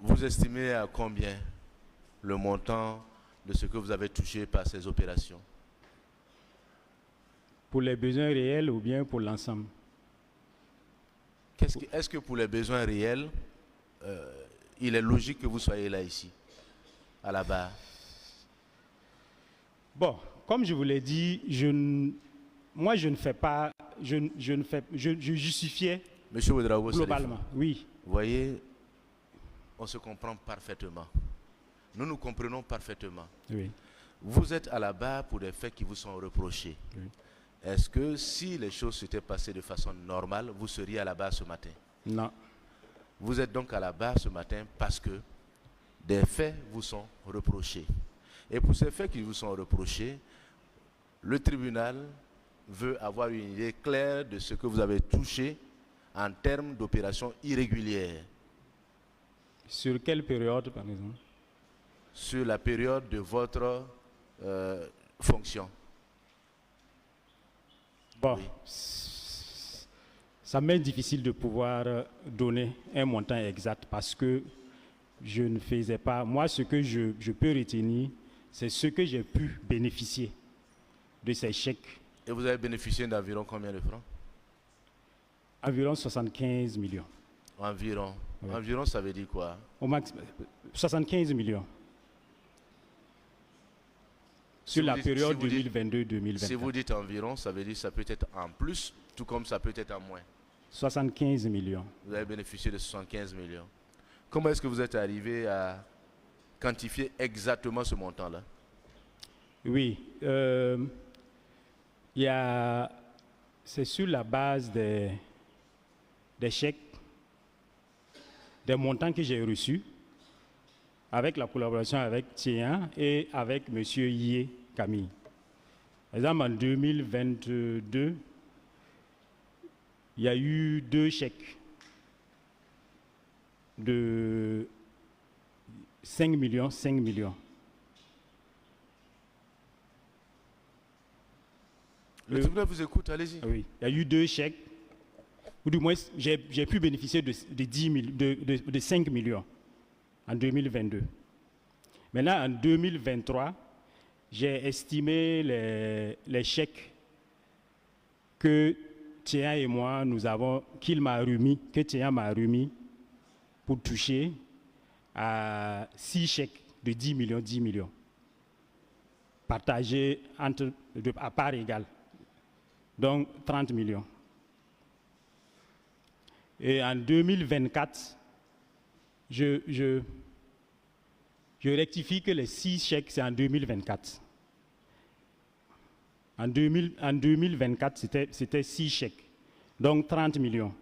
Vous estimez à combien le montant de ce que vous avez touché par ces opérations? Pour les besoins réels ou bien pour l'ensemble? Est-ce que pour les besoins réels, il est logique que vous soyez là ici, à la barre? Bon, comme je vous l'ai dit, moi je ne fais pas, je justifiais Monsieur Ouedraogo, globalement, oui. Vous voyez, on se comprend parfaitement. Nous nous comprenons parfaitement. Oui. Vous êtes à la barre pour des faits qui vous sont reprochés. Oui. Est-ce que si les choses s'étaient passées de façon normale, vous seriez à la barre ce matin? Non. Vous êtes donc à la barre ce matin parce que des faits vous sont reprochés. Et pour ces faits qui vous sont reprochés, le tribunal veut avoir une idée claire de ce que vous avez touché en termes d'opérations irrégulières. Sur quelle période, par exemple? Sur la période de votre fonction. Bon, Oui. ça m'est difficile de pouvoir donner un montant exact parce que je ne faisais pas. Moi, ce que je peux retenir, c'est ce que j'ai pu bénéficier de ces chèques. Et vous avez bénéficié d'environ combien de francs? Environ 75 millions. Environ. Oui. Environ, ça veut dire quoi? Au max, 75 millions. Sur la période 2022-2024. Si vous dites environ, ça veut dire que ça peut être en plus, tout comme ça peut être en moins. 75 millions. Vous avez bénéficié de 75 millions. Comment est-ce que vous êtes arrivé à quantifier exactement ce montant-là? Oui. C'est sur la base des chèques, des montants que j'ai reçus, avec la collaboration avec Tien et avec M. Yé Camille. Par exemple, en 2022, il y a eu 2 chèques de 5 millions. Le tribunal vous écoute, allez-y. Oui, il y a eu 2 chèques, ou du moins j'ai pu bénéficier de 5 millions en 2022. Maintenant, en 2023, j'ai estimé les chèques que Théa et moi, que Théa m'a remis pour toucher à 6 chèques de 10 millions, partagés à part égale, donc 30 millions. Et en 2024, je rectifie que les 6 chèques, c'est en 2024. En 2024, c'était 6 chèques, donc 30 millions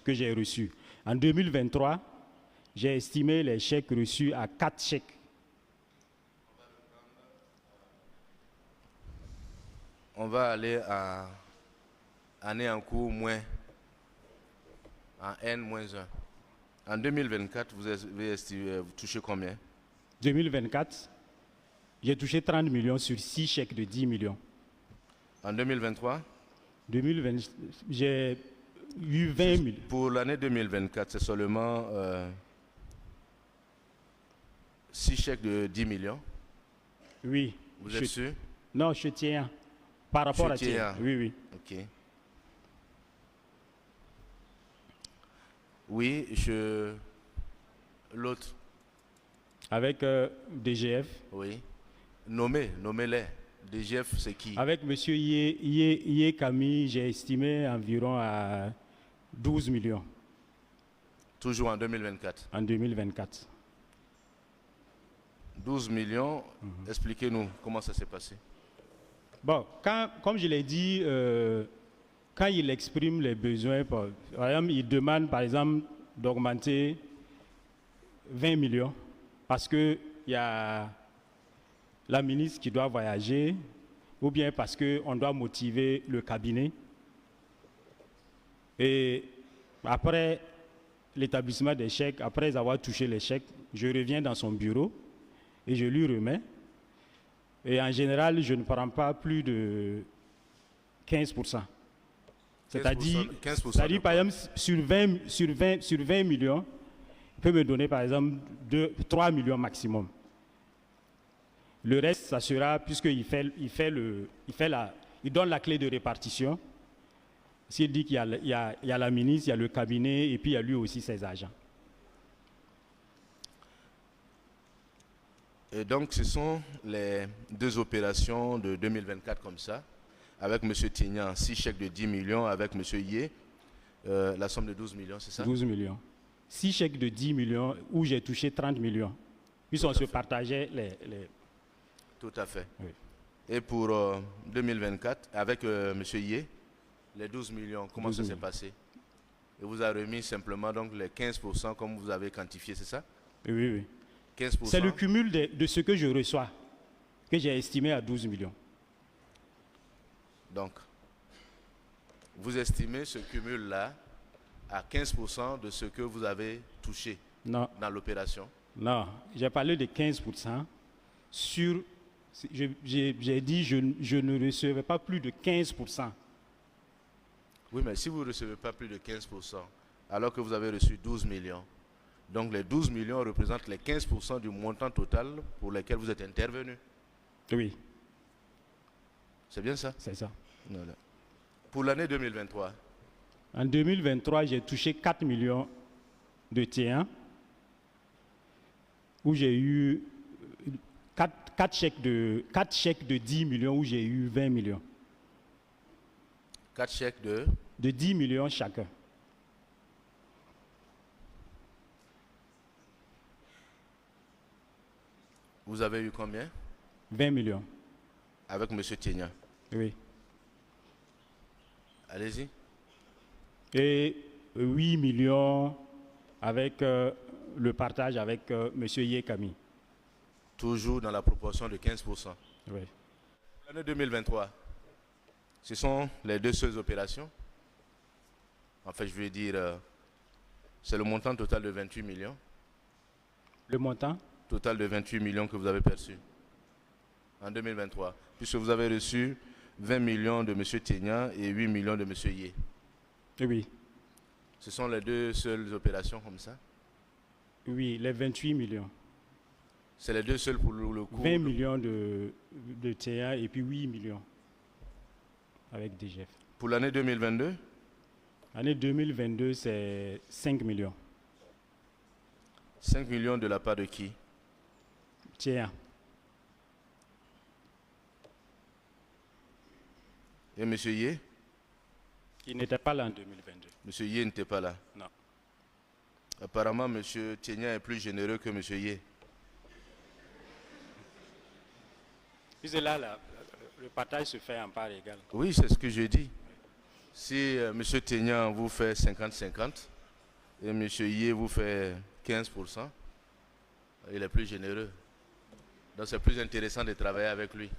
que j'ai reçus. En 2023, j'ai estimé les chèques reçus à 4 chèques. On va aller à année en cours moins, en N-1. En 2024, vous touchez combien? 2024, j'ai touché 30 millions sur 6 chèques de 10 millions. En 2023? J'ai eu 20 millions. Pour l'année 2024, c'est seulement 6 chèques de 10 millions? Oui. Vous êtes sûr? Non, je tiens. Par rapport à Théa. Oui. Ok. Oui, l'autre. Avec DGF. Oui. Nommez-les. DGF, c'est qui? Avec M. Yé Camille, j'ai estimé environ à 12 millions. Toujours en 2024? En 2024. 12 millions, expliquez-nous comment ça s'est passé. Bon, comme je l'ai dit, quand il exprime les besoins, par exemple, il demande par exemple d'augmenter 20 millions parce qu'il y a la ministre qui doit voyager ou bien parce qu'on doit motiver le cabinet. Et après l'établissement des chèques, après avoir touché les chèques, je reviens dans son bureau et je lui remets. Et en général, je ne prends pas plus de 15%. C'est-à-dire, par exemple, sur 20 millions, peut me donner par exemple 3 millions maximum. Le reste, ça sera, puisqu'il il donne la clé de répartition. S'il dit qu'il y a la ministre, il y a le cabinet, et puis il y a lui aussi ses agents. Et donc, ce sont les deux opérations de 2024 comme ça, avec M. Tignan, 6 chèques de 10 millions, avec M. Yé, la somme de 12 millions, c'est ça? 12 millions. 6 chèques de 10 millions où j'ai touché 30 millions. Puis on se partageait les... Tout à fait. Oui. Et pour 2024, avec M. Yé, les 12 millions, comment 12 ça s'est passé? Et vous avez remis simplement donc les 15% comme vous avez quantifié, c'est ça? Oui, oui. 15%. C'est le cumul de ce que je reçois, que j'ai estimé à 12 millions. Donc, vous estimez ce cumul-là à 15% de ce que vous avez touché dans l'opération? Non, j'ai parlé de 15% sur... J'ai dit je ne recevais pas plus de 15%. Oui, mais si vous ne recevez pas plus de 15%, alors que vous avez reçu 12 millions, donc les 12 millions représentent les 15% du montant total pour lequel vous êtes intervenu. Oui. C'est bien ça? C'est ça. Voilà. Pour l'année 2023? En 2023, j'ai touché 4 millions de T1, où j'ai eu 4 chèques de 10 millions, où j'ai eu 20 millions. 4 chèques de 10 millions chacun. Vous avez eu combien? 20 millions. Avec M. Tignan? Oui. Allez-y. Et 8 millions avec le partage avec M. Yekami. Toujours dans la proportion de 15%. Oui. L'année 2023, ce sont les deux seules opérations. En fait, je veux dire, c'est le montant total de 28 millions. Le montant? Total de 28 millions que vous avez perçu en 2023, puisque vous avez reçu 20 millions de M. Tignan et 8 millions de M. Yé. Oui. Ce sont les deux seules opérations comme ça? Oui, les 28 millions. C'est les deux seuls pour le coût? 20 millions de TA et puis 8 millions avec DGF. Pour l'année 2022? L'année 2022, c'est 5 millions. 5 millions de la part de qui? TA. Et M. Yé? Il n'était pas là en 2022. M. Yé n'était pas là? Non. Apparemment, M. Tignan est plus généreux que M. Yé. Puis là, le partage se fait en part égale. Oui, c'est ce que je dis. Si M. Tignan vous fait 50-50 et M. Yé vous fait 15%, il est plus généreux. Donc c'est plus intéressant de travailler avec lui.